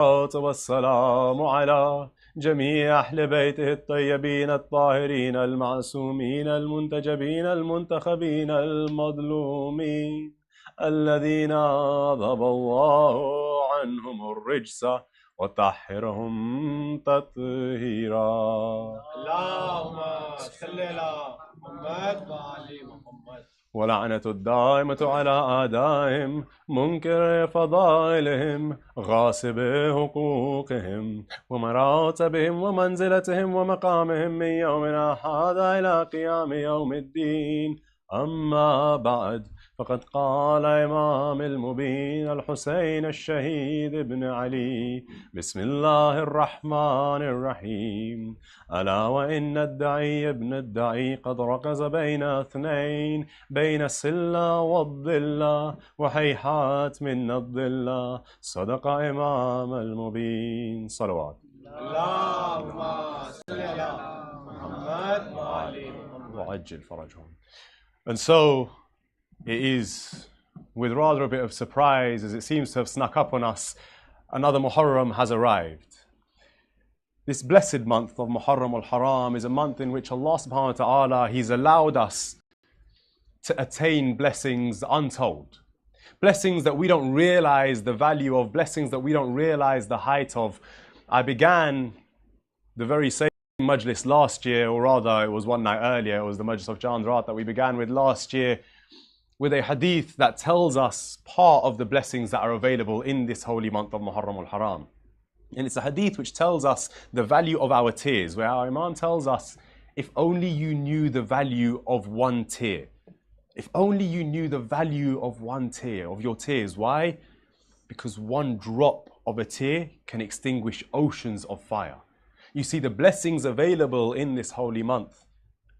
والسلام على جميع أهل بيته الطيبين الطاهرين المعصومين المنتجبين المنتخبين المظلومين الذين أذهب الله عنهم الرجس وطهرهم تطهيرا. اللهم صل على محمد وآل محمد. ولعنة الدائمة على أعدائهم منكر فضائلهم غاصب حقوقهم ومراتبهم ومنزلتهم ومقامهم من يومنا هذا إلى قيام يوم الدين. أما بعد، فقد قال إمام المبين الحسين الشهيد بن علي: بسم الله الرحمن الرحيم. ألا وإن الدعي ابن الدعي قد ركز بين اثنين، بين السلة والضلة وهيهات من الضلة. صدق إمام المبين. صلوات. اللهم صل على محمد وآل محمد وعجل فرجهم. And so it is with rather a bit of surprise, as it seems to have snuck up on us, another Muharram has arrived. This blessed month of Muharram al-Haram is a month in which Allah subhanahu wa ta'ala, He's allowed us to attain blessings untold. Blessings that we don't realize the value of, blessings that we don't realize the height of. I began the very same majlis last year, or rather it was one night earlier, it was the majlis of Chandrat Raat that we began with last year, with a hadith that tells us part of the blessings that are available in this holy month of Muharram al-Haram. And it's a hadith which tells us the value of our tears, where our Imam tells us, if only you knew the value of one tear. If only you knew the value of one tear, of your tears. Why? Because one drop of a tear can extinguish oceans of fire. You see, the blessings available in this holy month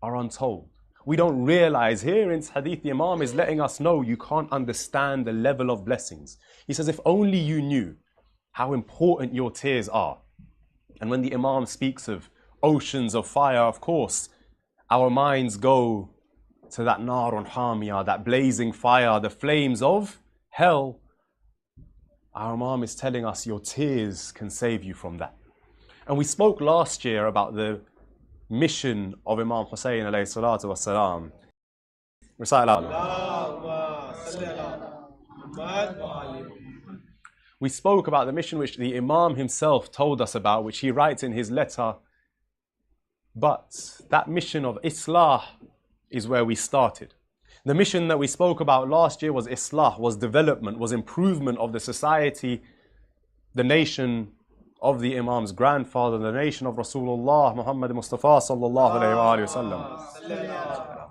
are untold. We don't realize, here in this hadith, the Imam is letting us know you can't understand the level of blessings. He says, if only you knew how important your tears are. And when the Imam speaks of oceans of fire, of course, our minds go to that narun hamiyah, that blazing fire, the flames of hell. Our Imam is telling us your tears can save you from that. And we spoke last year about the mission of Imam Hussein alayhi salatu wassalam. Recite aloud. We spoke about the mission which the Imam himself told us about, which he writes in his letter. But that mission of Islah is where we started. The mission that we spoke about last year was Islah, was development, was improvement of the society, the nation of the Imam's grandfather, the nation of Rasulullah Muhammad Mustafa sallallahu alayhi wa sallam.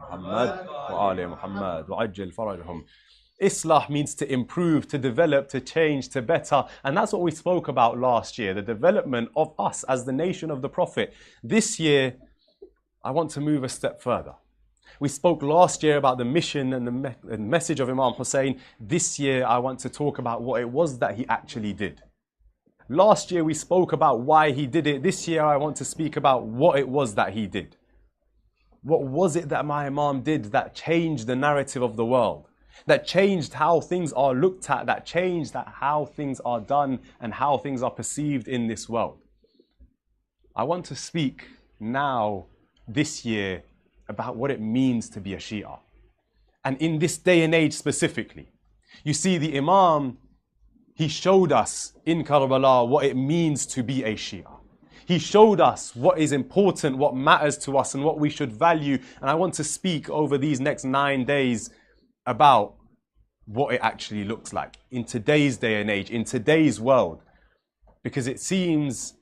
Muhammad wa ali Muhammad wa ajil farajhum. Islah means to improve, to develop, to change, to better. And that's what we spoke about last year, the development of us as the nation of the Prophet. This year, I want to move a step further. We spoke last year about the mission and the message of Imam Hussein. This year, I want to talk about what it was that he actually did. Last year, we spoke about why he did it. This year, I want to speak about what it was that he did. What was it that my Imam did that changed the narrative of the world? That changed how things are looked at, that changed how things are done and how things are perceived in this world. I want to speak now, this year, about what it means to be a Shia. And in this day and age specifically. You see, the Imam, he showed us in Karbala what it means to be a Shia. He showed us what is important, what matters to us and what we should value. And I want to speak over these next 9 days about what it actually looks like in today's day and age, in today's world. Because it seems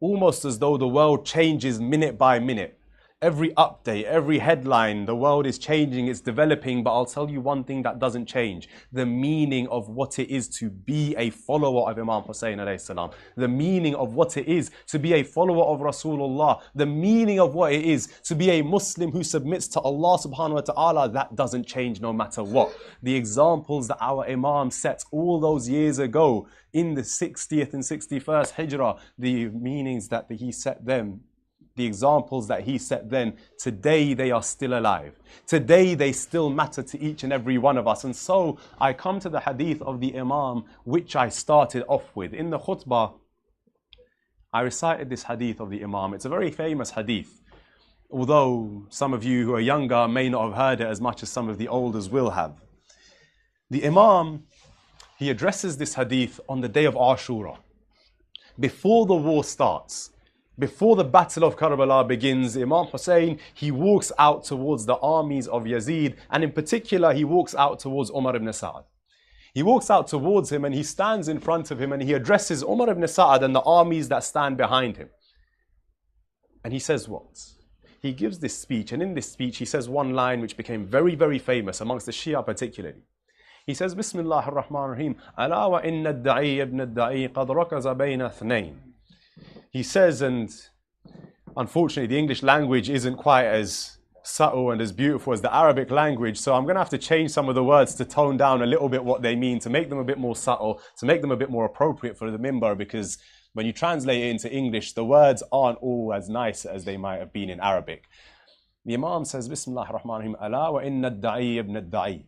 almost as though the world changes minute by minute. Every update, every headline, the world is changing, it's developing, but I'll tell you one thing that doesn't change. The meaning of what it is to be a follower of Imam Hussein alayhi salam. The meaning of what it is to be a follower of Rasulullah. The meaning of what it is to be a Muslim who submits to Allah subhanahu wa ta'ala, that doesn't change no matter what. The examples that our Imam set all those years ago in the 60th and 61st Hijrah, the meanings that he set them, the examples that he set then, today they are still alive. Today they still matter to each and every one of us. And so I come to the hadith of the Imam, which I started off with. In the khutbah, I recited this hadith of the Imam. It's a very famous hadith, although some of you who are younger may not have heard it as much as some of the elders will have. The Imam, he addresses this hadith on the day of Ashura. Before the war starts, before the Battle of Karbala begins, Imam Hussein, he walks out towards the armies of Yazid, and in particular, he walks out towards Umar ibn Sa'ad. He walks out towards him and he stands in front of him and he addresses Umar ibn Sa'ad and the armies that stand behind him. And he says what? He gives this speech, and in this speech he says one line which became very, very famous amongst the Shia particularly. He says, Bismillah ar-Rahman ar-Rahim, Ala wa inna ad-da'i ibn ad-da'i qad rakaza bayna thnayn. He says, and unfortunately the English language isn't quite as subtle and as beautiful as the Arabic language, so I'm going to have to change some of the words to tone down a little bit what they mean, to make them a bit more subtle, to make them a bit more appropriate for the minbar, because when you translate it into English, the words aren't all as nice as they might have been in Arabic. The Imam says, Bismillah ar-Rahman ar-Rahim, Ala wa inna ad-da'i ibn ad-da'i.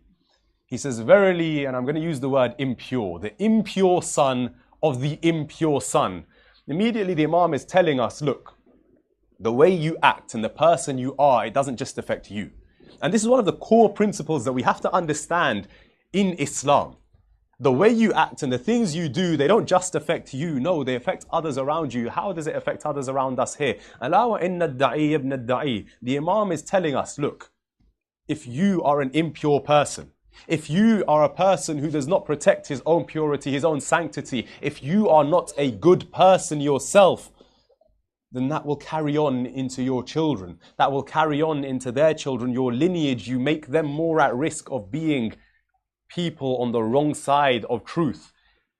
He says, verily, and I'm going to use the word impure, the impure son of the impure son. Immediately the Imam is telling us, look, the way you act and the person you are, it doesn't just affect you. And this is one of the core principles that we have to understand in Islam. The way you act and the things you do, they don't just affect you. No, they affect others around you. How does it affect others around us here? Ala wa inna ad-da'i ibn ad-da'i. The Imam is telling us, look, if you are an impure person, if you are a person who does not protect his own purity, his own sanctity, if you are not a good person yourself, then that will carry on into your children. That will carry on into their children, your lineage. You make them more at risk of being people on the wrong side of truth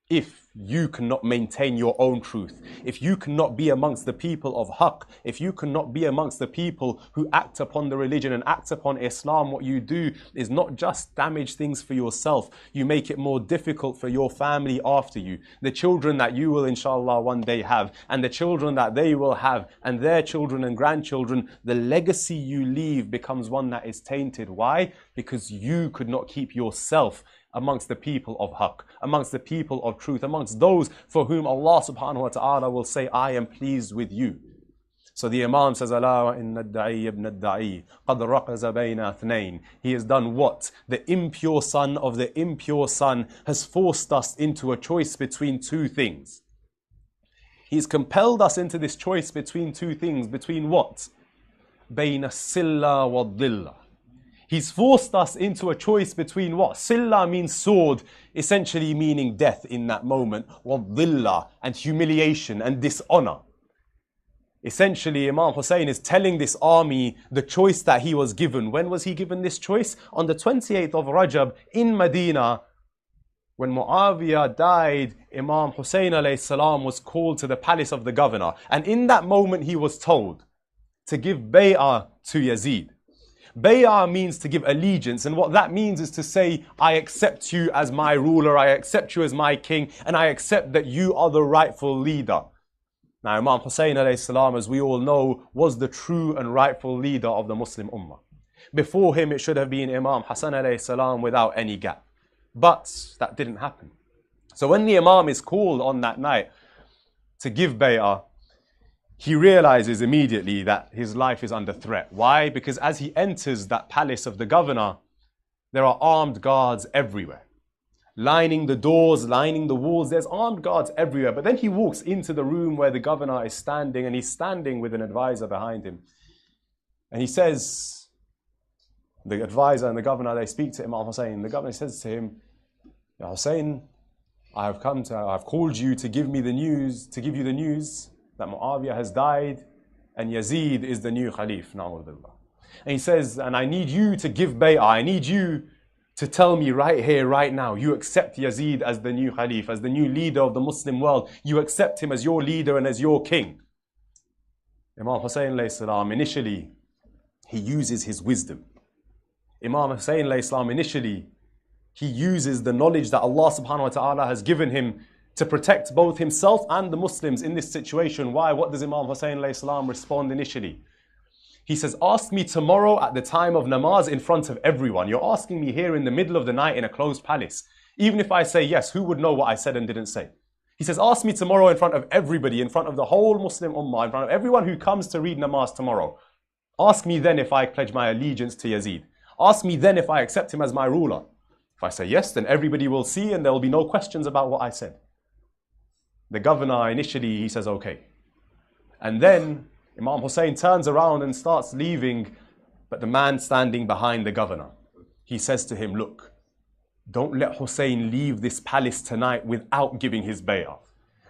if you cannot maintain your own truth, if you cannot be amongst the people of haqq, if you cannot be amongst the people who act upon the religion and act upon Islam. What you do is not just damage things for yourself, you make it more difficult for your family after you, the children that you will inshallah one day have, and the children that they will have, and their children and grandchildren. The legacy you leave becomes one that is tainted. Why? Because you could not keep yourself amongst the people of haqq, amongst the people of truth, amongst those for whom Allah subhanahu wa ta'ala will say, I am pleased with you. So the Imam says, Ala wa inna ad-da'i ibn ad-da'i qad raqaza bayna thnayn. He has done what? The impure son of the impure son has forced us into a choice between two things. He's compelled us into this choice between two things. Between what? Bayna silla wa dhilla. He's forced us into a choice between what? Silla means sword, essentially meaning death in that moment. Wadhilla, and humiliation and dishonor. Essentially, Imam Hussein is telling this army the choice that he was given. When was he given this choice? On the 28th of Rajab in Medina. When Muawiyah died, Imam Hussein alayhi salam was called to the palace of the governor. And in that moment he was told to give bay'ah to Yazid. Bay'ah means to give allegiance, and what that means is to say, I accept you as my ruler, I accept you as my king, and I accept that you are the rightful leader. Now Imam Hussein alayhi salam, as we all know, was the true and rightful leader of the Muslim Ummah. Before him it should have been Imam Hassan alayhi salam without any gap. But that didn't happen. So when the Imam is called on that night to give bay'ah, he realizes immediately that his life is under threat. Why? Because as he enters that palace of the governor, there are armed guards everywhere. Lining the doors, lining the walls, there's armed guards everywhere. But then he walks into the room where the governor is standing, and he's standing with an advisor behind him. And he says, the advisor and the governor, they speak to Imam Hussein. The governor says to him, Ya Hussein, I've called you to give me the news, to give you the news that Muawiyah has died and Yazid is the new Khalif. And he says, and I need you to give bay'ah. I need you to tell me right here, right now, you accept Yazid as the new Khalif, as the new leader of the Muslim world. You accept him as your leader and as your king. Imam Hussein alayhi salam, initially, he uses his wisdom. Imam Hussein alayhi salam, initially, he uses the knowledge that Allah subhanahu wa ta'ala has given him to protect both himself and the Muslims in this situation. Why? What does Imam Hussein alayhi salam respond initially? He says, ask me tomorrow at the time of namaz in front of everyone. You're asking me here in the middle of the night in a closed palace. Even if I say yes, who would know what I said and didn't say? He says, ask me tomorrow in front of everybody, in front of the whole Muslim Ummah, in front of everyone who comes to read namaz tomorrow. Ask me then if I pledge my allegiance to Yazid. Ask me then if I accept him as my ruler. If I say yes, then everybody will see and there will be no questions about what I said. The governor initially, he says, okay. And then Imam Hussein turns around and starts leaving, but the man standing behind the governor, he says to him, look, don't let Hussein leave this palace tonight without giving his bay'ah.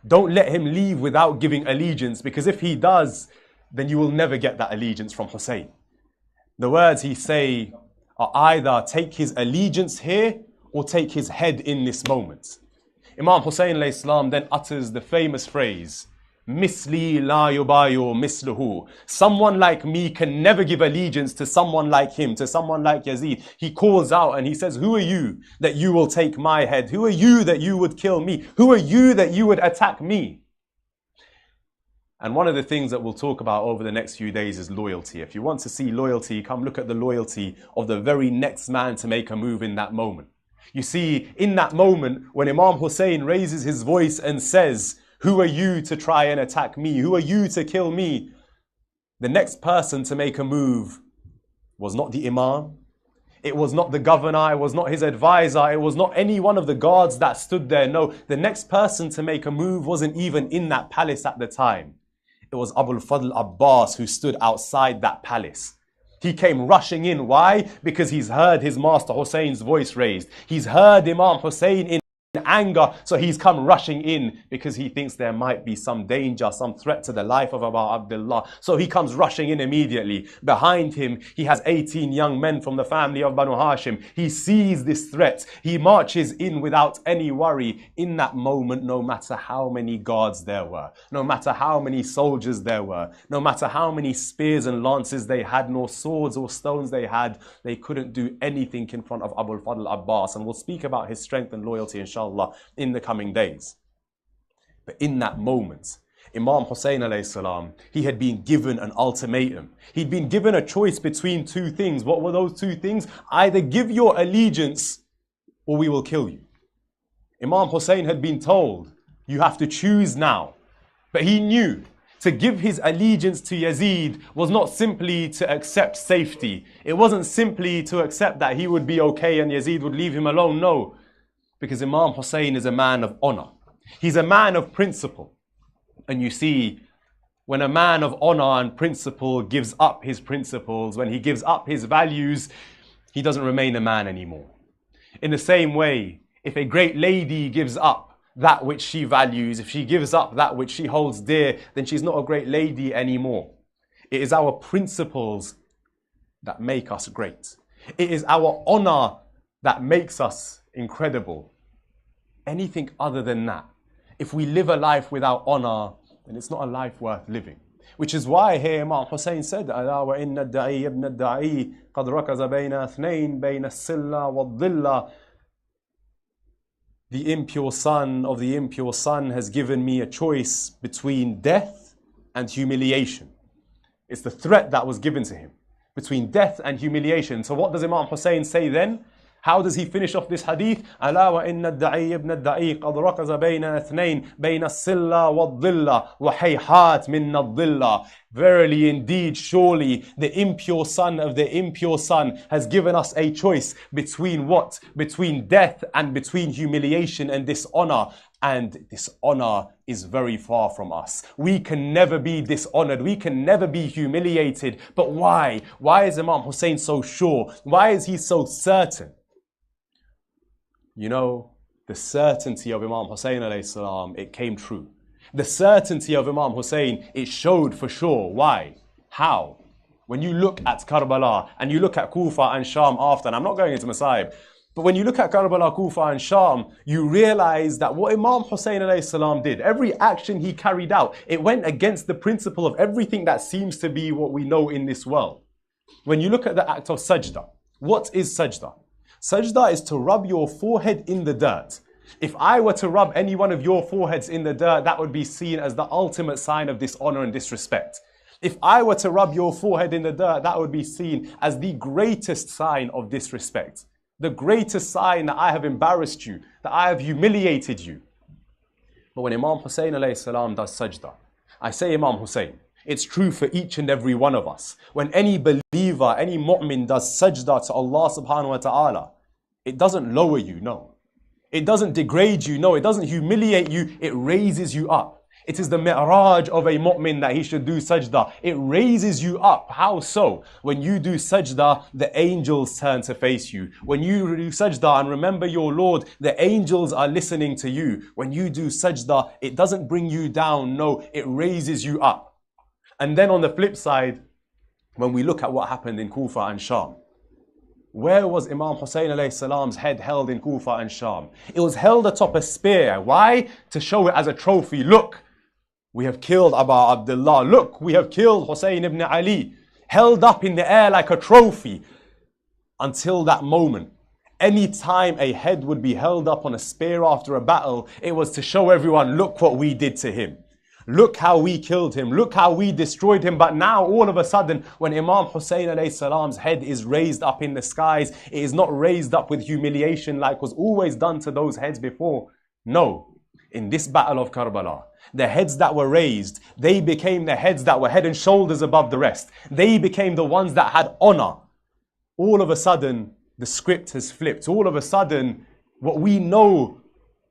Don't let him leave without giving allegiance, because if he does, then you will never get that allegiance from Hussein. The words he say are either take his allegiance here or take his head in this moment. Imam Hussein alayhi salam then utters the famous phrase, Misli la yubayu misluhu. Someone like me can never give allegiance to someone like him, to someone like Yazid. He calls out and he says, who are you that you will take my head? Who are you that you would kill me? Who are you that you would attack me? And one of the things that we'll talk about over the next few days is loyalty. If you want to see loyalty, come look at the loyalty of the very next man to make a move in that moment. You see, in that moment, when Imam Hussein raises his voice and says, who are you to try and attack me? Who are you to kill me? The next person to make a move was not the Imam. It was not the governor. It was not his advisor. It was not any one of the guards that stood there. No, the next person to make a move wasn't even in that palace at the time. It was Abul Fadl Abbas who stood outside that palace. He came rushing in. Why? Because he's heard his master Hussein's voice raised. He's heard Imam Hussein in anger, so he's come rushing in because he thinks there might be some danger, some threat to the life of Abu Abdullah. So he comes rushing in immediately. Behind him, he has 18 young men from the family of Banu Hashim. He sees this threat. He marches in without any worry. In that moment, no matter how many guards there were, no matter how many soldiers there were, no matter how many spears and lances they had, nor swords or stones they had, they couldn't do anything in front of Abul Fadl Abbas. And we'll speak about his strength and loyalty, inshallah, in the coming days. But in that moment, Imam Hussein alayhi salam, he had been given an ultimatum. He'd been given a choice between two things. What were those two things? Either give your allegiance or we will kill you. Imam Hussein had been told, you have to choose now. But he knew to give his allegiance to Yazid was not simply to accept safety. It wasn't simply to accept that he would be okay and Yazid would leave him alone. No. Because Imam Hussein is a man of honor. He's a man of principle. And you see, when a man of honor and principle gives up his principles, when he gives up his values, he doesn't remain a man anymore. In the same way, if a great lady gives up that which she values, if she gives up that which she holds dear, then she's not a great lady anymore. It is our principles that make us great. It is our honor that makes us incredible. Anything other than that, if we live a life without honor, then it's not a life worth living. Which is why here Imam Hussein said, أَلَا وَإِنَّ الدَّعِيَّ ابْنَ الدَّعِيِّ قَدْ رَكَزَ بَيْنَ اثْنَيْنِ بَيْنَ السِّلَّةِ وَالظِّلَّةِ. The impure son of the impure son has given me a choice between death and humiliation. It's the threat that was given to him, between death and humiliation. So what does Imam Hussein say then? How does he finish off this hadith? ألا وإن الدعي ابن الدعي قد ركز بين اثنين بين السلة والظلة وحيحات من الظلة. Verily, indeed, surely, the impure son of the impure son has given us a choice between what? Between death and between humiliation and dishonor. And dishonor is very far from us. We can never be dishonored. We can never be humiliated. But why? Why is Imam Hussein so sure? Why is he so certain? You know, the certainty of Imam Hussein alayhi salam, it came true. The certainty of Imam Hussein, it showed for sure. Why? How? When you look at Karbala and you look at Kufa and Sham after, and I'm not going into Masaib, but when you look at Karbala, Kufa and Sham, you realize that what Imam Hussein alayhi salam did, every action he carried out, it went against the principle of everything that seems to be what we know in this world. When you look at the act of sajda, what is sajda? Sajda is to rub your forehead in the dirt. If I were to rub any one of your foreheads in the dirt, that would be seen as the ultimate sign of dishonor and disrespect. If I were to rub your forehead in the dirt, that would be seen as the greatest sign of disrespect. The greatest sign that I have embarrassed you, that I have humiliated you. But when Imam Hussein alayhi salam does sajda, I say Imam Hussein, it's true for each and every one of us. When any believer, any mu'min does sajda to Allah subhanahu wa ta'ala, it doesn't lower you, no. It doesn't degrade you, no. It doesn't humiliate you, it raises you up. It is the mi'raj of a mu'min that he should do sajda. It raises you up. How so? When you do sajda, the angels turn to face you. When you do sajda and remember your Lord, the angels are listening to you. When you do sajda, it doesn't bring you down, no, it raises you up. And then on the flip side, when we look at what happened in Kufa and Sham, where was Imam Hussein alayhi salam's head held in Kufa and Sham? It was held atop a spear. Why? To show it as a trophy. Look, we have killed Abu Abdullah. Look, we have killed Hussein ibn Ali. Held up in the air like a trophy. Until that moment, any time a head would be held up on a spear after a battle, it was to show everyone, look what we did to him. Look how we killed him. Look how we destroyed him. But now, all of a sudden, when Imam Hussein alayhi salam's head is raised up in the skies, it is not raised up with humiliation like was always done to those heads before. No. In this battle of Karbala, the heads that were raised, they became the heads that were head and shoulders above the rest. They became the ones that had honor. All of a sudden, the script has flipped. All of a sudden, what we know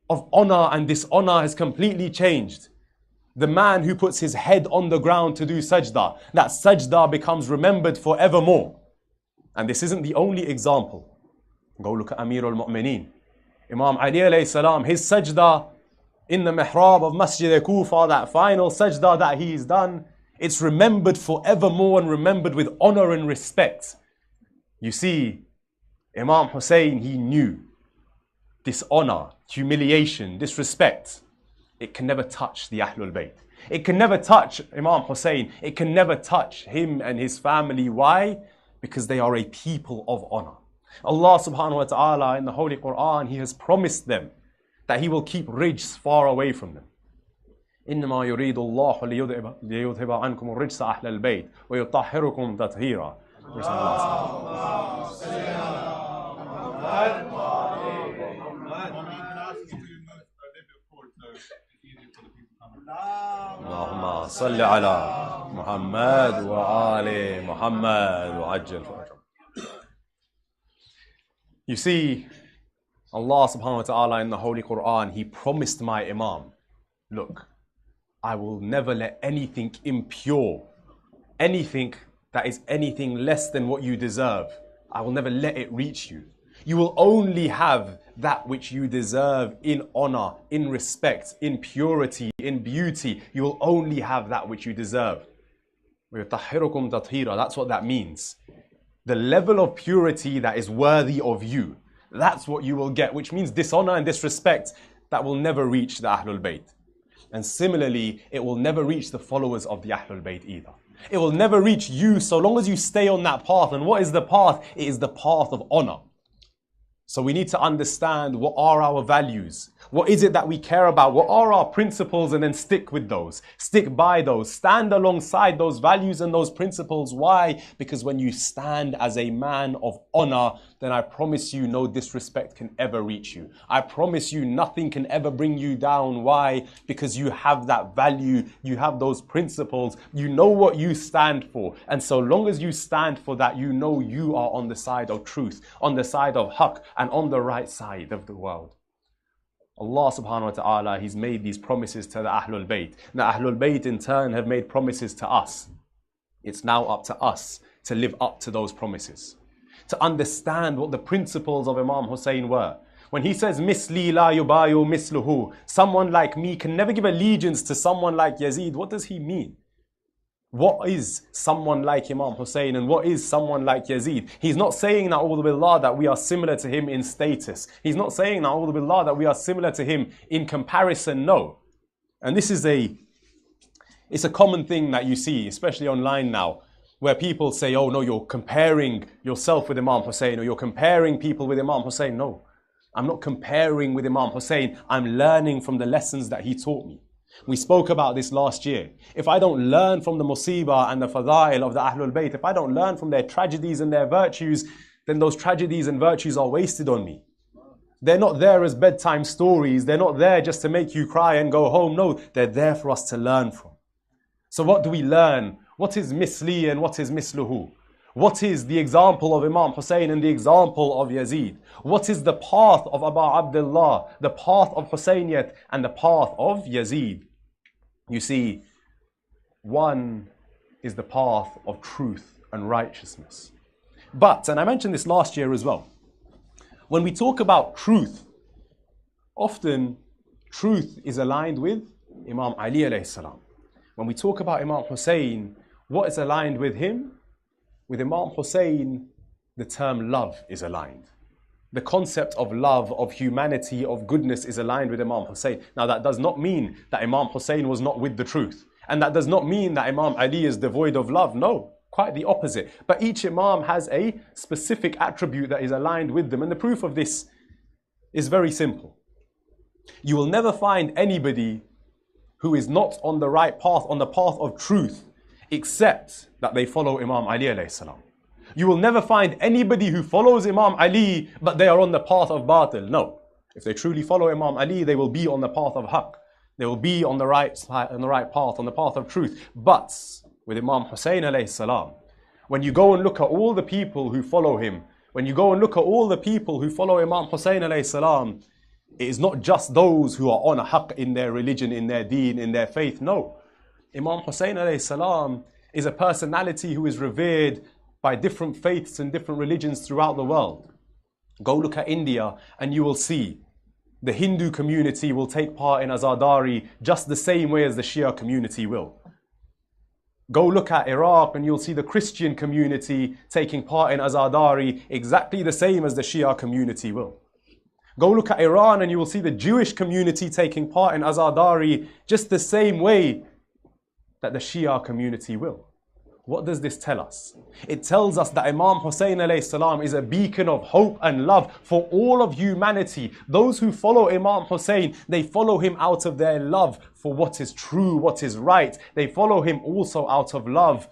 of honor and dishonor has completely changed. The man who puts his head on the ground to do sajda, that sajda becomes remembered forevermore. And this isn't the only example. Go look at Amir al-Mu'mineen. Imam Ali alayhi salam, his sajda in the mihrab of Masjid Kufa, that final sajda that he's done, it's remembered forevermore and remembered with honor and respect. You see, Imam Hussein, he knew dishonor, humiliation, disrespect. It can never touch the Ahlul Bayt. It can never touch Imam Hussein. It can never touch him and his family. Why? Because they are a people of honor. Allah subhanahu wa ta'ala in the Holy Quran, He has promised them that He will keep rijs far away from them. إنما يريد الله ليذهب عنكم الرجس أهل البيت ويطهركم تطهيرا. اللهم صل على محمد وآل محمد وعجل فرجهم. You see, Allah subhanahu wa ta'ala in the Holy Quran, He promised my Imam, look, I will never let anything impure, anything that is anything less than what you deserve, I will never let it reach you. You will only have that which you deserve in honor, in respect, in purity, in beauty. You will only have that which you deserve. That's what that means. The level of purity that is worthy of you, that's what you will get, which means dishonor and disrespect that will never reach the Ahlul Bayt. And similarly, it will never reach the followers of the Ahlul Bayt either. It will never reach you so long as you stay on that path. And what is the path? It is the path of honor. So we need to understand what are our values. What is it that we care about? What are our principles? And then stick with those. Stick by those. Stand alongside those values and those principles. Why? Because when you stand as a man of honor, then I promise you no disrespect can ever reach you. I promise you nothing can ever bring you down. Why? Because you have that value. You have those principles. You know what you stand for. And so long as you stand for that, you know you are on the side of truth, on the side of haqq, and on the right side of the world. Allah subhanahu wa ta'ala, He's made these promises to the Ahlul Bayt. The Ahlul Bayt in turn have made promises to us. It's now up to us to live up to those promises. To understand what the principles of Imam Hussein were. When he says, Misli la yubayu misluhu, someone like me can never give allegiance to someone like Yazid, what does he mean? What is someone like Imam Hussein and what is someone like Yazid? He's not saying na'udhu billah that we are similar to him in status. He's not saying na'udhu billah that we are similar to him in comparison, no. And this is it's a common thing that you see, especially online now, where people say, oh no, you're comparing yourself with Imam Hussein, or you're comparing people with Imam Hussein. No, I'm not comparing with Imam Hussein. I'm learning from the lessons that he taught me. We spoke about this last year. If I don't learn from the musibah and the fadail of the Ahlul Bayt, if I don't learn from their tragedies and their virtues, then those tragedies and virtues are wasted on me. They're not there as bedtime stories. They're not there just to make you cry and go home. No, they're there for us to learn from. So what do we learn? What is misli and what is misluhu? What is the example of Imam Hussein and the example of Yazid? What is the path of Abu Abdullah, the path of Husayniyat and the path of Yazid? You see, one is the path of truth and righteousness. But, and I mentioned this last year as well, when we talk about truth, often truth is aligned with Imam Ali alayhi salam. When we talk about Imam Hussein, what is aligned with him? With Imam Hussein, the term love is aligned. The concept of love, of humanity, of goodness is aligned with Imam Hussein. Now that does not mean that Imam Hussein was not with the truth. And that does not mean that Imam Ali is devoid of love. No, quite the opposite. But each Imam has a specific attribute that is aligned with them. And the proof of this is very simple. You will never find anybody who is not on the right path, on the path of truth, except that they follow Imam Ali alayhi salam. You will never find anybody who follows Imam Ali, but they are on the path of batil. No. If they truly follow Imam Ali, they will be on the path of haqq. They will be on the right path, on the path of truth. But with Imam Hussein alayhi salam, when you go and look at all the people who follow him, when you go and look at all the people who follow Imam Hussein alayhi salam, it is not just those who are on a haqq in their religion, in their deen, in their faith. No. Imam Hussein alayhi salam is a personality who is revered by different faiths and different religions throughout the world. Go look at India and you will see the Hindu community will take part in Azadari just the same way as the Shia community will. Go look at Iraq and you'll see the Christian community taking part in Azadari exactly the same as the Shia community will. Go look at Iran and you will see the Jewish community taking part in Azadari just the same way that the Shia community will. What does this tell us? It tells us that Imam Hussein alayhi salam is a beacon of hope and love for all of humanity. Those who follow Imam Hussein, they follow him out of their love for what is true, what is right. They follow him also out of love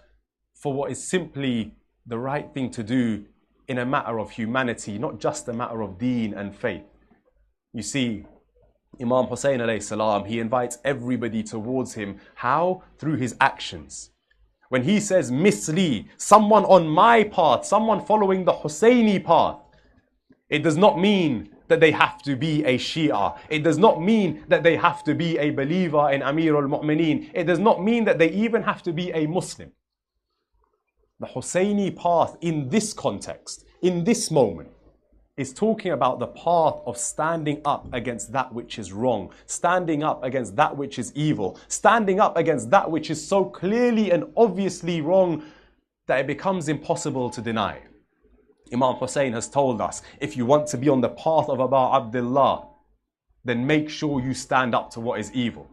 for what is simply the right thing to do in a matter of humanity, not just a matter of deen and faith. You see, Imam Hussein alayhi salam, he invites everybody towards him. How? Through his actions. When he says misli, someone on my path, someone following the Husseini path, it does not mean that they have to be a Shia. It does not mean that they have to be a believer in Amir al-Mu'mineen. It does not mean that they even have to be a Muslim. The Husseini path in this context, in this moment, is talking about the path of standing up against that which is wrong, standing up against that which is evil, standing up against that which is so clearly and obviously wrong that it becomes impossible to deny. Imam Hussein has told us, if you want to be on the path of Abu Abdullah, then make sure you stand up to what is evil.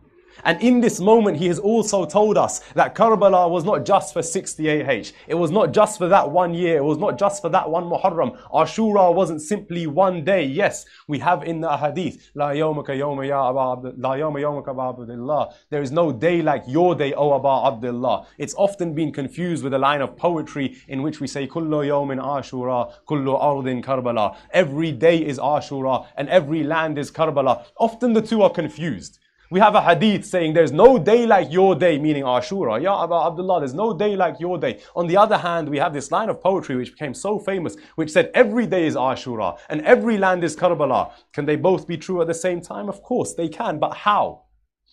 And in this moment, he has also told us that Karbala was not just for 68H. It was not just for that 1 year. It was not just for that one Muharram. Ashura wasn't simply one day. Yes, we have in the hadith, La yawmaka yawma ya Aba La yawma yawmaka Aba Abdullah. There is no day like your day, O Aba Abdullah. It's often been confused with a line of poetry in which we say, Kullu yawmin Ashura, kullu ardin Karbala. Every day is Ashura and every land is Karbala. Often the two are confused. We have a hadith saying there's no day like your day, meaning Ashura. Ya Abu Abdullah, there's no day like your day. On the other hand, we have this line of poetry which became so famous, which said every day is Ashura and every land is Karbala. Can they both be true at the same time? Of course they can, but how?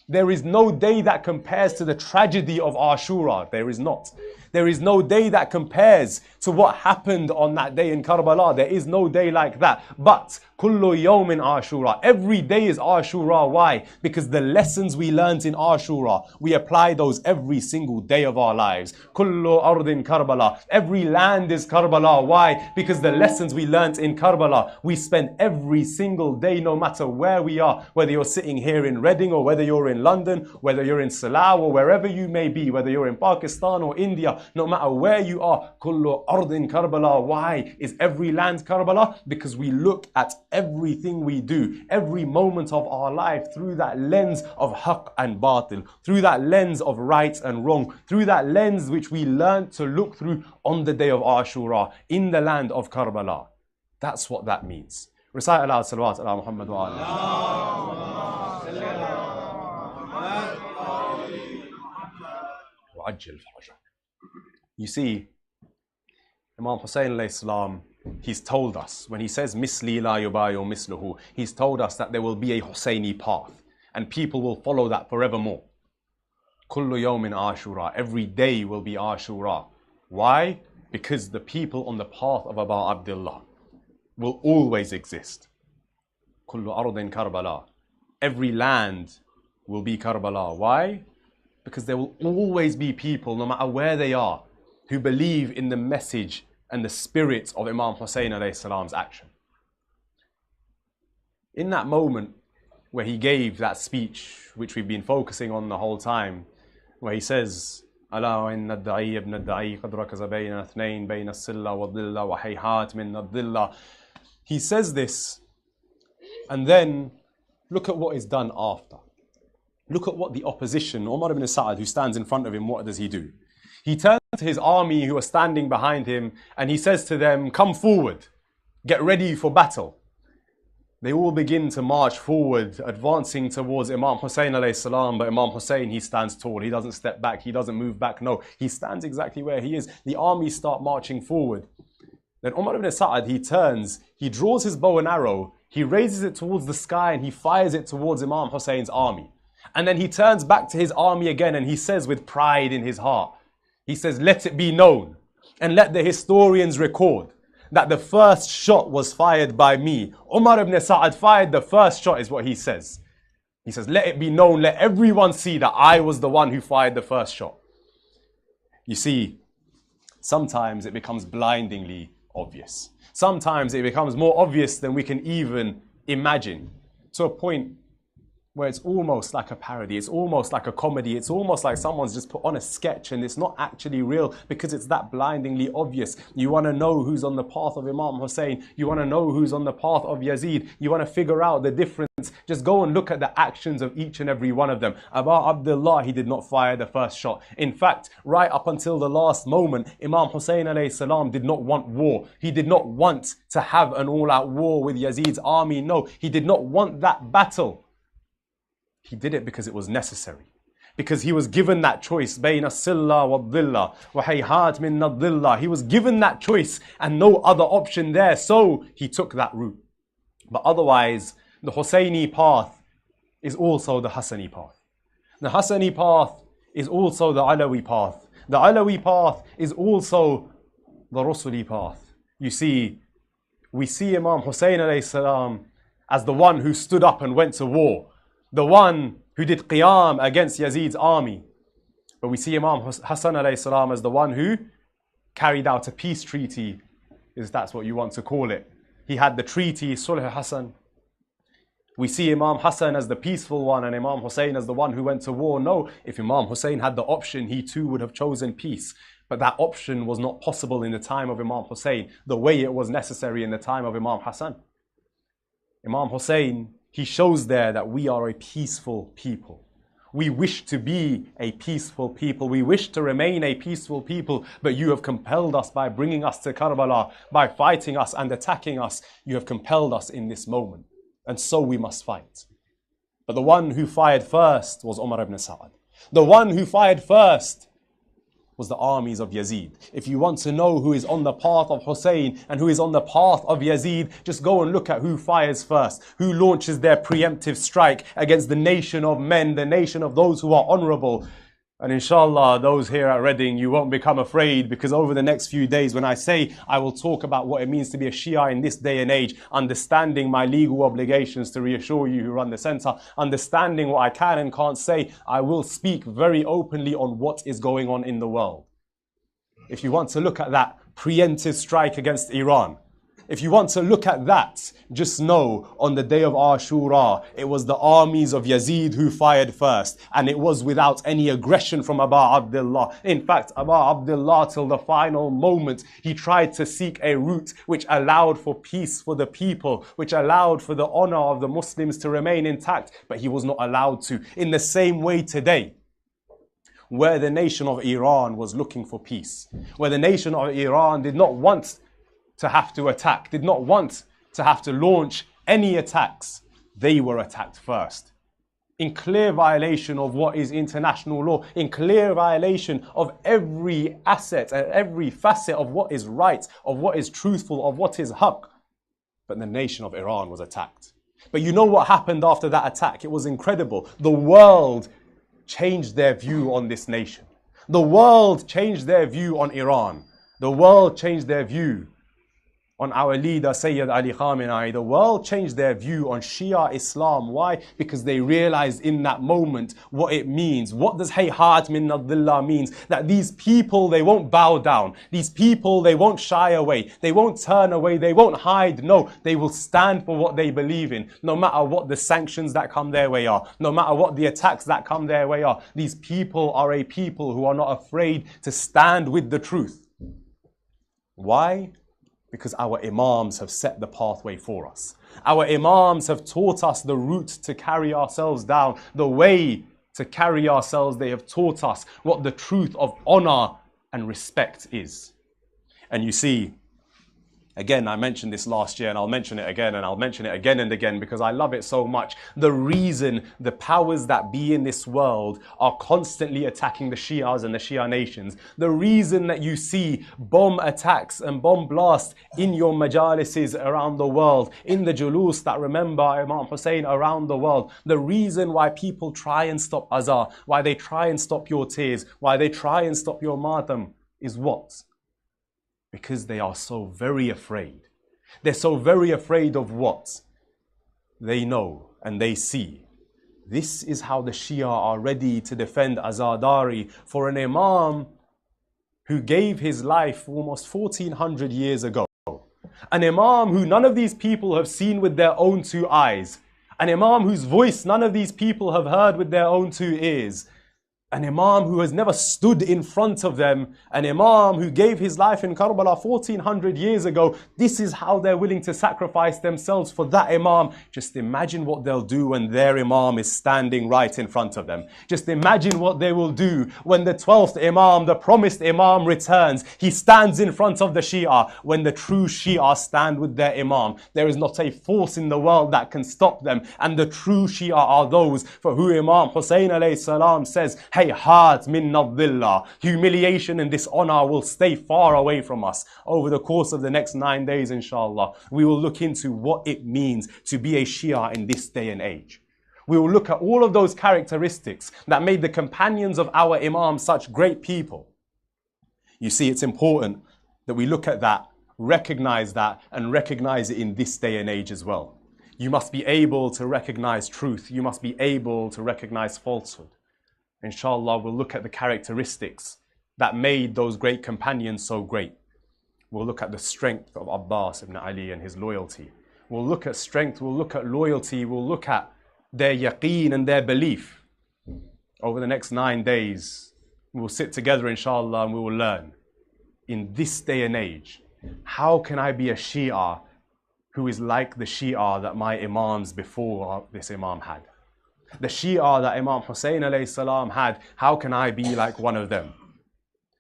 There is no day that compares to the tragedy of Ashura. There is not. There is no day that compares to what happened on that day in Karbala. There is no day like that. But kullu yawmin Ashura. Every day is Ashura. Why? Because the lessons we learned in Ashura, we apply those every single day of our lives. Kullu ardin Karbala. Every land is Karbala. Why? Because the lessons we learned in Karbala, we spend every single day, no matter where we are. Whether you're sitting here in Reading or whether you're in London, whether you're in Salau or wherever you may be, whether you're in Pakistan or India, no matter where you are, kullu ardin Karbala. Why is every land Karbala? Because we look at everything we do, every moment of our life through that lens of haqq and batil, through that lens of right and wrong, through that lens which we learned to look through on the day of Ashura in the land of Karbala. That's what that means. Recite aloud salawat ala Muhammad wa ali. وعجل فرجه. You see, Imam Hussein alayhi salam, he's told us, when he says misli la yubayu misluhu, he's told us that there will be a Husseini path and people will follow that forevermore. Kullu yawmin ashura, every day will be ashura. Why? Because the people on the path of Abu Abdullah will always exist. Kullu ardin Karbala, every land will be Karbala. Why? Because there will always be people, no matter where they are, who believe in the message and the spirit of Imam Hussein alayhi salam's action. In that moment where he gave that speech, which we've been focusing on the whole time, where he says, ألا إن الدعي ابن الدعي قد ركز بين اثنين بين السلة والظلة وحيحات من الظلة. He says this, and then look at what is done after. Look at what the opposition, Umar ibn Sa'ad, who stands in front of him, what does he do? He turns to his army who are standing behind him and he says to them, come forward, get ready for battle. They all begin to march forward, advancing towards Imam Hussein alayhi salam, but Imam Hussein, he stands tall, he doesn't step back, he doesn't move back, no, he stands exactly where he is. The army start marching forward. Then Umar ibn Sa'ad, he turns, he draws his bow and arrow, he raises it towards the sky and he fires it towards Imam Hussein's army. And then he turns back to his army again and he says with pride in his heart, he says, let it be known and let the historians record that the first shot was fired by me. Umar ibn Sa'ad fired the first shot is what he says. He says, let it be known, let everyone see that I was the one who fired the first shot. You see, sometimes it becomes blindingly obvious. Sometimes it becomes more obvious than we can even imagine, to a point where it's almost like a parody, it's almost like a comedy, it's almost like someone's just put on a sketch and it's not actually real because it's that blindingly obvious. You want to know who's on the path of Imam Hussein, you want to know who's on the path of Yazid, you want to figure out the difference, just go and look at the actions of each and every one of them. Abu Abdullah, he did not fire the first shot. In fact, right up until the last moment, Imam Hussein alayhi salam did not want war. He did not want to have an all-out war with Yazid's army. No, he did not want that battle. He did it because it was necessary. Because he was given that choice. بَيْنَ السِّلَّةِ وَالظِّلَّةِ وَحَيْحَاتٍ مِنَ الظِّلَّةِ. He was given that choice and no other option there. So he took that route. But otherwise, the Husseini path is also the Hassani path. The Hassani path is also the Alawi path. The Alawi path is also the Rasuli path. You see, we see Imam Hussein alayhi salam as the one who stood up and went to war. The one who did qiyam against Yazid's army. But we see Imam Hassan alayhi salam as the one who carried out a peace treaty, if that's what you want to call it. He had the treaty, Sulh Hassan. We see Imam Hassan as the peaceful one and Imam Hussein as the one who went to war. No, if Imam Hussein had the option, he too would have chosen peace. But that option was not possible in the time of Imam Hussein, the way it was necessary in the time of Imam Hassan. Imam Hussein, he shows there that we are a peaceful people. We wish to be a peaceful people. We wish to remain a peaceful people, but you have compelled us by bringing us to Karbala, by fighting us and attacking us. You have compelled us in this moment. And so we must fight. But the one who fired first was Umar ibn Sa'ad. The one who fired first was the armies of Yazid. If you want to know who is on the path of Hussein and who is on the path of Yazid, just go and look at who fires first, who launches their preemptive strike against the nation of men, the nation of those who are honorable. And inshallah, those here at Reading, you won't become afraid, because over the next few days, when I say I will talk about what it means to be a Shia in this day and age, understanding my legal obligations to reassure you who run the center, understanding what I can and can't say, I will speak very openly on what is going on in the world. If you want to look at that preemptive strike against Iran, if you want to look at that, just know on the day of Ashura, it was the armies of Yazid who fired first. And it was without any aggression from Abu Abdullah. In fact, Abu Abdullah, till the final moment, he tried to seek a route which allowed for peace for the people, which allowed for the honor of the Muslims to remain intact. But he was not allowed to. In the same way today, where the nation of Iran was looking for peace, where the nation of Iran did not want to have to attack, did not want to have to launch any attacks, they were attacked first. In clear violation of what is international law, in clear violation of every asset and every facet of what is right, of what is truthful, of what is haqq. But the nation of Iran was attacked. But you know what happened after that attack? It was incredible. The world changed their view on this nation. The world changed their view on Iran. The world changed their view on our leader Sayyid Ali Khamenei. The world changed their view on Shia Islam. Why? Because they realized in that moment what it means. What does hayhat min nadillah means? That these people, they won't bow down. These people, they won't shy away. They won't turn away. They won't hide. No, they will stand for what they believe in. No matter what the sanctions that come their way are. No matter what the attacks that come their way are. These people are a people who are not afraid to stand with the truth. Why? Because our imams have set the pathway for us. Our imams have taught us the route to carry ourselves down, the way to carry ourselves. They have taught us what the truth of honor and respect is. And you see, again, I mentioned this last year and I'll mention it again and I'll mention it again and again because I love it so much. The reason the powers that be in this world are constantly attacking the Shias and the Shia nations, the reason that you see bomb attacks and bomb blasts in your majalises around the world, in the julus that remember Imam Hussein around the world, the reason why people try and stop azar, why they try and stop your tears, why they try and stop your matam is what? Because they are so very afraid. They're so very afraid of what they know and they see. This is how the Shia are ready to defend Azadari for an Imam who gave his life almost 1400 years ago. An Imam who none of these people have seen with their own two eyes. An Imam whose voice none of these people have heard with their own two ears. An Imam who has never stood in front of them. An Imam who gave his life in Karbala 1400 years ago. This is how they're willing to sacrifice themselves for that Imam. Just imagine what they'll do when their Imam is standing right in front of them. Just imagine what they will do when the 12th Imam, the promised Imam, returns. He stands in front of the Shia. When the true Shia stand with their Imam, there is not a force in the world that can stop them. And the true Shia are those for who Imam Hussein alayhi salam says, hayhat min nadillah. Humiliation and dishonor will stay far away from us. Over the course of the next 9 days, inshallah, we will look into what it means to be a Shia in this day and age. We will look at all of those characteristics that made the companions of our Imam such great people. You see, it's important that we look at that, recognize that, and recognize it in this day and age as well. You must be able to recognize truth. You must be able to recognize falsehood. Inshallah, we'll look at the characteristics that made those great companions so great. We'll look at the strength of Abbas ibn Ali and his loyalty. We'll look at strength, we'll look at loyalty, we'll look at their yaqeen and their belief. Over the next 9 days, we'll sit together, inshallah, and we will learn. In this day and age, how can I be a Shia who is like the Shia that my Imams before this Imam had? The Shia that Imam Hussein alayhi salam had, how can I be like one of them?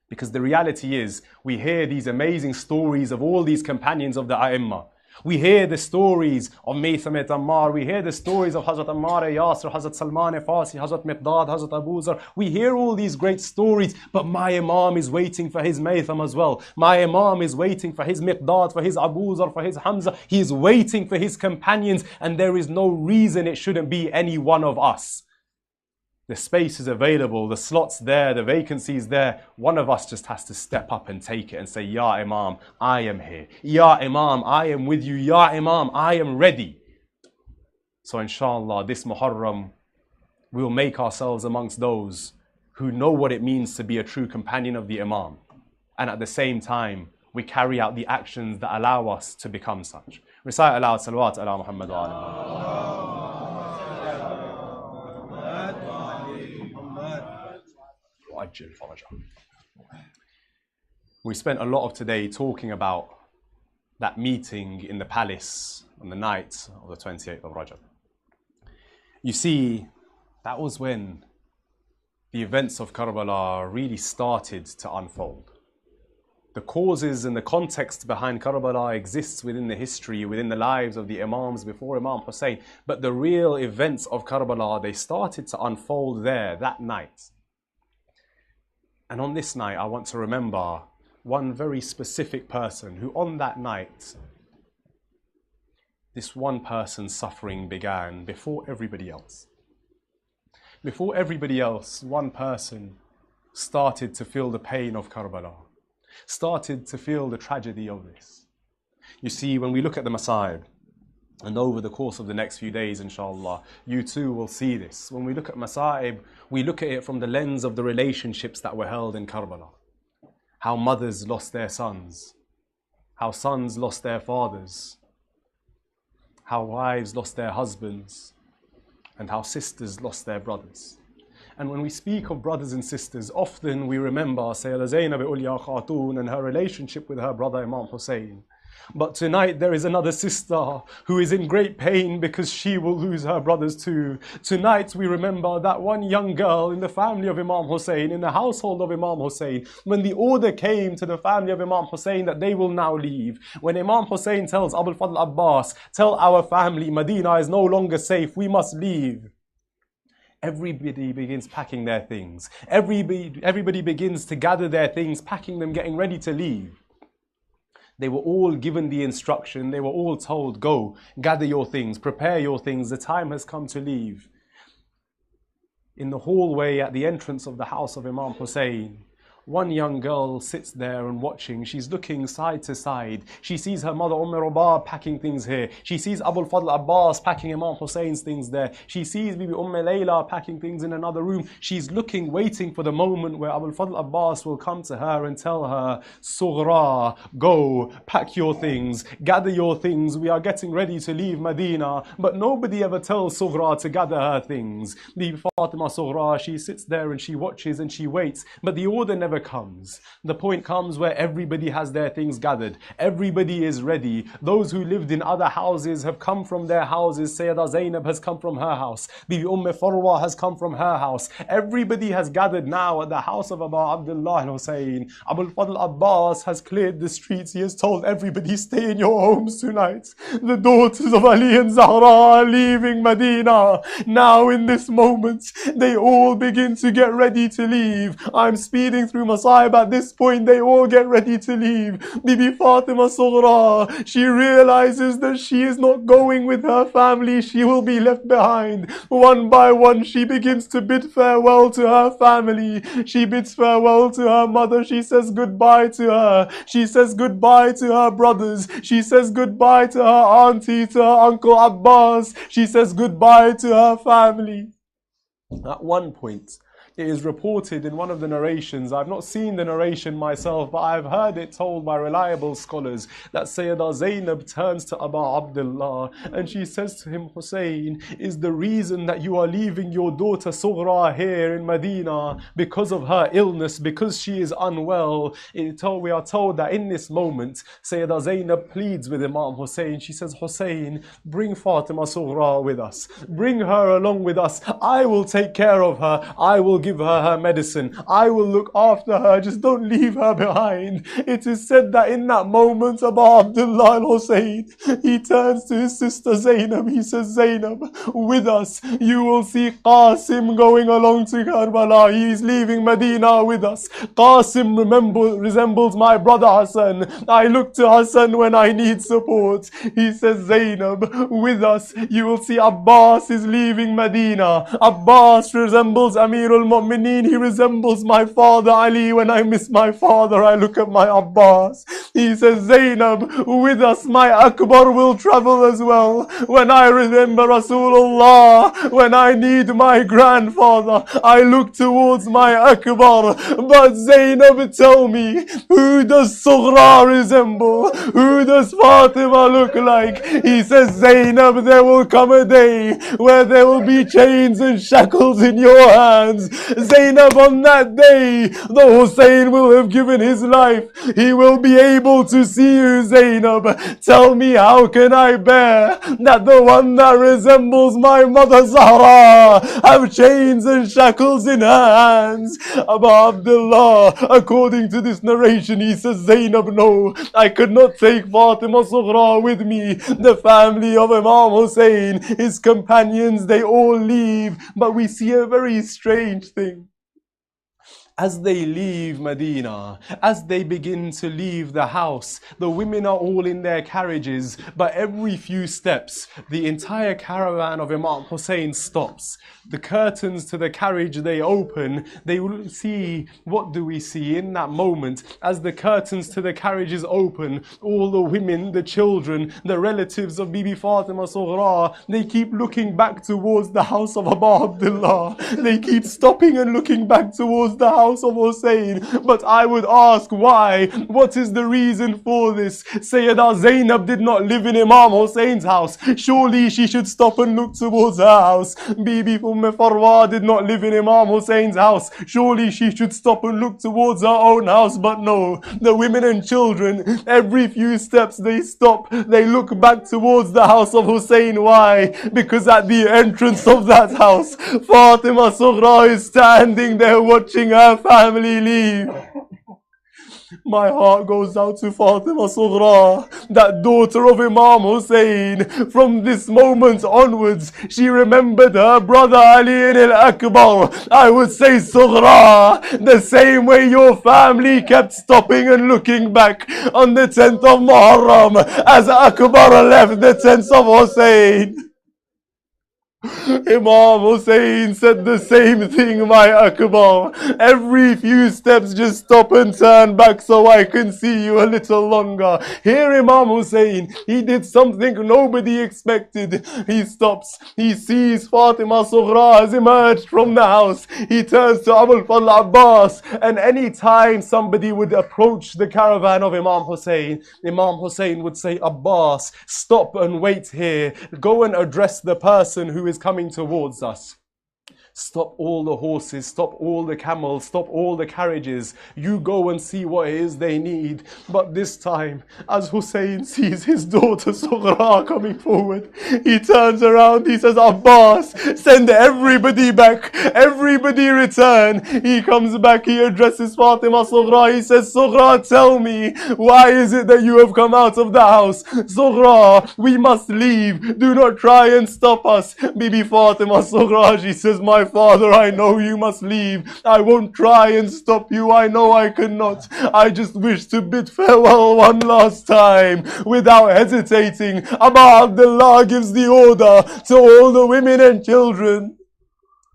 Because the reality is, we hear these amazing stories of all these companions of the A'imma. We hear the stories of Maytham Ammar, we hear the stories of Hazrat Ammar Yasir, Hazrat Salman Farsi, Hazrat Miqdad, Hazrat Abu Zar. We hear all these great stories, but my Imam is waiting for his Maytham as well. My Imam is waiting for his Miqdad, for his Abu Zar, for his Hamza. He is waiting for his companions, and there is no reason it shouldn't be any one of us. The space is available, the slot's there, the vacancy's there. One of us just has to step up and take it and say, Ya Imam, I am here. Ya Imam, I am with you. Ya Imam, I am ready. So inshallah, this Muharram, we'll make ourselves amongst those who know what it means to be a true companion of the Imam. And at the same time, we carry out the actions that allow us to become such. Recite aloud, salawat ala Muhammad wa ala Muhammad. We spent a lot of today talking about that meeting in the palace on the night of the 28th of Rajab. You see, that was when the events of Karbala really started to unfold. The causes and the context behind Karbala exists within the history, within the lives of the Imams before Imam Hussein. But the real events of Karbala, they started to unfold there that night. And on this night, I want to remember one very specific person who on that night, this one person's suffering began before everybody else. Before everybody else, one person started to feel the pain of Karbala, started to feel the tragedy of this. You see, when we look at the Masa'ib, and over the course of the next few days, inshallah, you too will see this. When we look at Masa'ib, we look at it from the lens of the relationships that were held in Karbala. How mothers lost their sons, how sons lost their fathers, how wives lost their husbands, and how sisters lost their brothers. And when we speak of brothers and sisters, often we remember Sayyidah Zainabiya Khatun and her relationship with her brother Imam Hussein. But tonight there is another sister who is in great pain because she will lose her brothers too. Tonight we remember that one young girl in the family of Imam Hussein, in the household of Imam Hussein, when the order came to the family of Imam Hussein that they will now leave. When Imam Hussein tells Abul Fadl Abbas, tell our family Medina is no longer safe, we must leave. Everybody begins packing their things. Everybody begins to gather their things, packing them, getting ready to leave. They were all given the instruction, they were all told, go, gather your things, prepare your things, the time has come to leave. In the hallway at the entrance of the house of Imam Hussein, one young girl sits there and watching. She's looking side to side. She sees her mother Rabah packing things here. She sees Abul Fadl Abbas packing Imam Hussein's things there. She sees Bibi Layla packing things in another room. She's looking, waiting for the moment where Abul Fadl Abbas will come to her and tell her, Sughra, go, pack your things, gather your things. We are getting ready to leave Medina. But nobody ever tells Sughra to gather her things. Bibi Fatima Sughra, she sits there and she watches and she waits. But the order never comes. The point comes where everybody has their things gathered. Everybody is ready. Those who lived in other houses have come from their houses. Sayyidah Zainab has come from her house. Bibi Farwa has come from her house. Everybody has gathered now at the house of Abu Abdullah al-Hussein. Abul Fadl Abbas has cleared the streets. He has told everybody, stay in your homes tonight. The daughters of Ali and Zahra are leaving Medina. Now in this moment, they all begin to get ready to leave. I'm speeding through Masa'ib. At this point, they all get ready to leave. Bibi Fatima Sughra, she realizes that she is not going with her family. She will be left behind. One by one, she begins to bid farewell to her family. She bids farewell to her mother. She says goodbye to her. She says goodbye to her brothers. She says goodbye to her auntie, to her uncle Abbas. She says goodbye to her family. At one point, it is reported in one of the narrations, I've not seen the narration myself, but I've heard it told by reliable scholars, that Sayyidah Zainab turns to Abu Abdullah and she says to him, Hussein, is the reason that you are leaving your daughter Sughra here in Medina because of her illness, because she is unwell? We are told that in this moment, Sayyidah Zainab pleads with Imam Hussein. She says, Hussein, bring Fatima Sughra with us. Bring her along with us. I will take care of her. I will give her medicine. I will look after her. Just don't leave her behind. It is said that in that moment, Abu Abdullah al-Hussein, he turns to his sister Zainab. He says, Zainab, with us, you will see Qasim going along to Karbala. He is leaving Medina with us. Qasim resembles my brother Hassan. I look to Hassan when I need support. He says, Zainab, with us, you will see Abbas is leaving Medina. Abbas resembles Amirul Mu'mineen. He resembles my father Ali. When I miss my father, I look at my Abbas. He says, Zainab, with us, my Akbar will travel as well. When I remember Rasulullah, when I need my grandfather, I look towards my Akbar. But Zainab, tell me, who does Sughra resemble? Who does Fatima look like? He says, Zainab, there will come a day where there will be chains and shackles in your hands. Zainab, on that day, the Hussein will have given his life. He will be able painful to see you, Zainab. Tell me, how can I bear that the one that resembles my mother Zahra have chains and shackles in her hands? Abu Abdullah, according to this narration, he says, Zainab, no, I could not take Fatima Sughra with me. The family of Imam Hussein, his companions, they all leave. But we see a very strange thing. As they leave Medina, as they begin to leave the house, the women are all in their carriages, but every few steps, the entire caravan of Imam Hussein stops. The curtains to the carriage, they open. They will see, what do we see in that moment? As the curtains to the carriages open, all the women, the children, the relatives of Bibi Fatima Sughra, they keep looking back towards the house of Abu Abdullah. They keep stopping and looking back towards the house of Hussein. But I would ask, why? What is the reason for this? Sayyidah Zainab did not live in Imam Hussein's house. Surely she should stop and look towards her house. Bibi Farwa did not live in Imam Hussein's house. Surely she should stop and look towards her own house. But no, the women and children, every few steps they stop, they look back towards the house of Hussein. Why? Because at the entrance of that house, Fatima Sughra is standing there watching her family leave. My heart goes out to Fatima Sughra, that daughter of Imam Hussein. From this moment onwards, she remembered her brother Ali al-Akbar. I would say, Sughra, the same way your family kept stopping and looking back on the 10th of Muharram as Akbar left the tents of Hussein. Imam Hussein said the same thing, my Akbar. Every few steps just stop and turn back so I can see you a little longer. Here Imam Hussein, he did something nobody expected. He stops, he sees Fatima Sughra has emerged from the house. He turns to Abul Fadl Abbas, and any time somebody would approach the caravan of Imam Hussein would say, Abbas, stop and wait here. Go and address the person who is coming towards us. Stop all the horses, stop all the camels, stop all the carriages. You go and see what it is they need. But this time, as Hussein sees his daughter Sughra coming forward, he turns around, he says, Abbas, send everybody back, everybody return. He comes back, he addresses Fatima Sughra, he says, Sughra, tell me, why is it that you have come out of the house? Sughra, we must leave, do not try and stop us. Bibi Fatima Sughra, she says, my father, I know you must leave. I won't try and stop you. I know I cannot. I just wish to bid farewell one last time. Without hesitating, Abu Abdullah gives the order to all the women and children.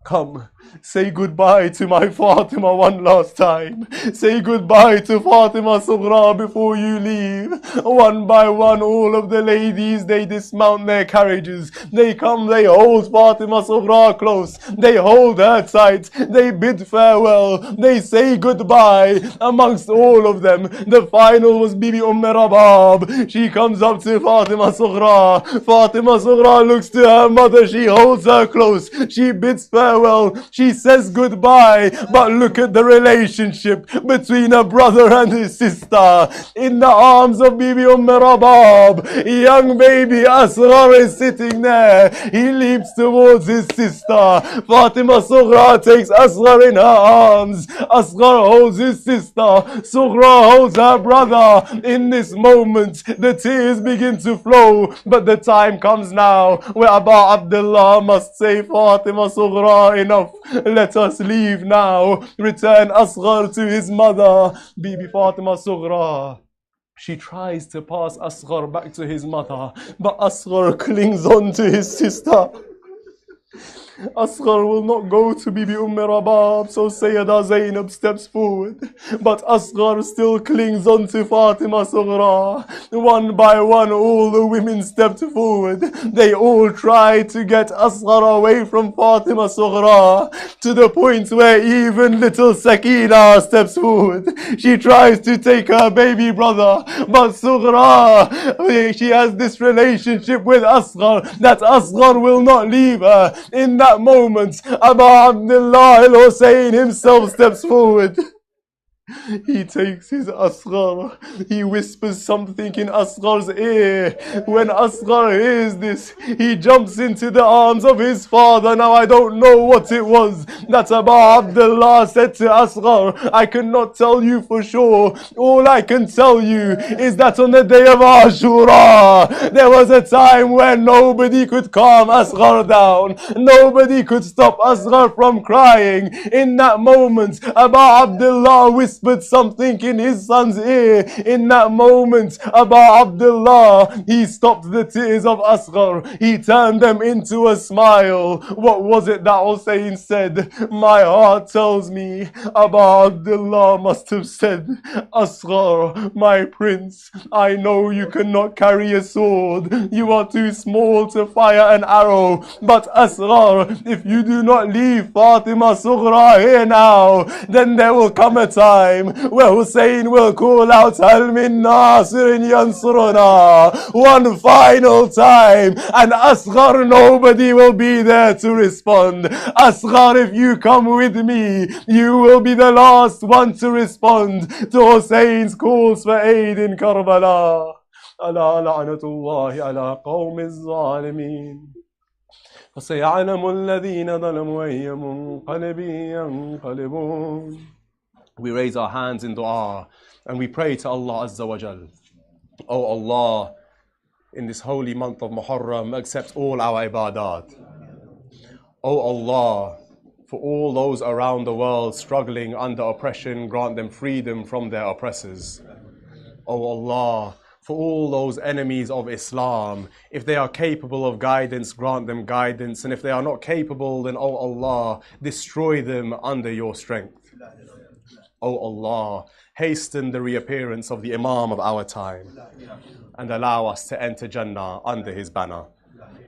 Come, say goodbye to my Fatima one last time. Say goodbye to Fatima Sughra before you leave. One by one, all of the ladies, they dismount their carriages. They come, they hold Fatima Sughra close. They hold her tight. They bid farewell. They say goodbye. Amongst all of them, the final was Bibi Rabab. She comes up to Fatima Sughra. Fatima Sughra looks to her mother. She holds her close. She bids farewell. She says goodbye, but look at the relationship between a brother and his sister. In the arms of Bibi Rabab, young baby Asghar is sitting there. He leaps towards his sister. Fatima Sughra takes Asghar in her arms. Asghar holds his sister. Sughra holds her brother. In this moment, the tears begin to flow, but the time comes now where Abu Abdullah must say, Fatima Sughra, enough, let us leave now. Return Asghar to his mother. Bibi Fatima Sughra, she tries to pass Asghar back to his mother, but Asghar clings on to his sister. Asghar will not go to Bibi Rabab, so Sayyidah Zainab steps forward. But Asghar still clings on to Fatima Sughra. One by one, all the women stepped forward. They all tried to get Asghar away from Fatima Sughra, to the point where even little Sakina steps forward. She tries to take her baby brother, but Sughra, she has this relationship with Asghar that Asghar will not leave her. In that moment, Abu Abdullah al-Hussein himself steps forward. He takes his Asghar, he whispers something in Asghar's ear. When Asghar hears this, he jumps into the arms of his father. Now I don't know what it was that Abu Abdullah said to Asghar. I cannot tell you for sure. All I can tell you is that on the day of Ashura, there was a time when nobody could calm Asghar down. Nobody could stop Asghar from crying. In that moment, Abu Abdullah whispered something in his son's ear. In that moment, Abu Abdullah, he stopped the tears of Asghar. He turned them into a smile. What was it that Hussein said? My heart tells me Abu Abdullah must have said, Asghar, my prince, I know you cannot carry a sword. You are too small to fire an arrow. But Asghar, if you do not leave Fatima Sughra here now, then there will come a time where Hussein will call out, Hal min Nasirin Yansuruna, one final time, and Asghar, nobody will be there to respond. Asghar, if you come with me, you will be the last one to respond to Hussein's calls for aid in Karbala. Ala la'natullahi ala qawmi zalimin. فسيعلم الذين ظلموا أي منقلب ينقلبون. We raise our hands in dua and we pray to Allah Azza wa Jal. Oh Allah, in this holy month of Muharram, accept all our ibadat. Oh Allah, for all those around the world struggling under oppression, grant them freedom from their oppressors. Oh Allah, for all those enemies of Islam, if they are capable of guidance, grant them guidance. And if they are not capable, then, oh Allah, destroy them under your strength. Oh Allah, hasten the reappearance of the Imam of our time and allow us to enter Jannah under his banner.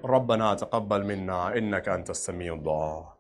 ربنا تقبل منا إنك أنت السميع الدعاء.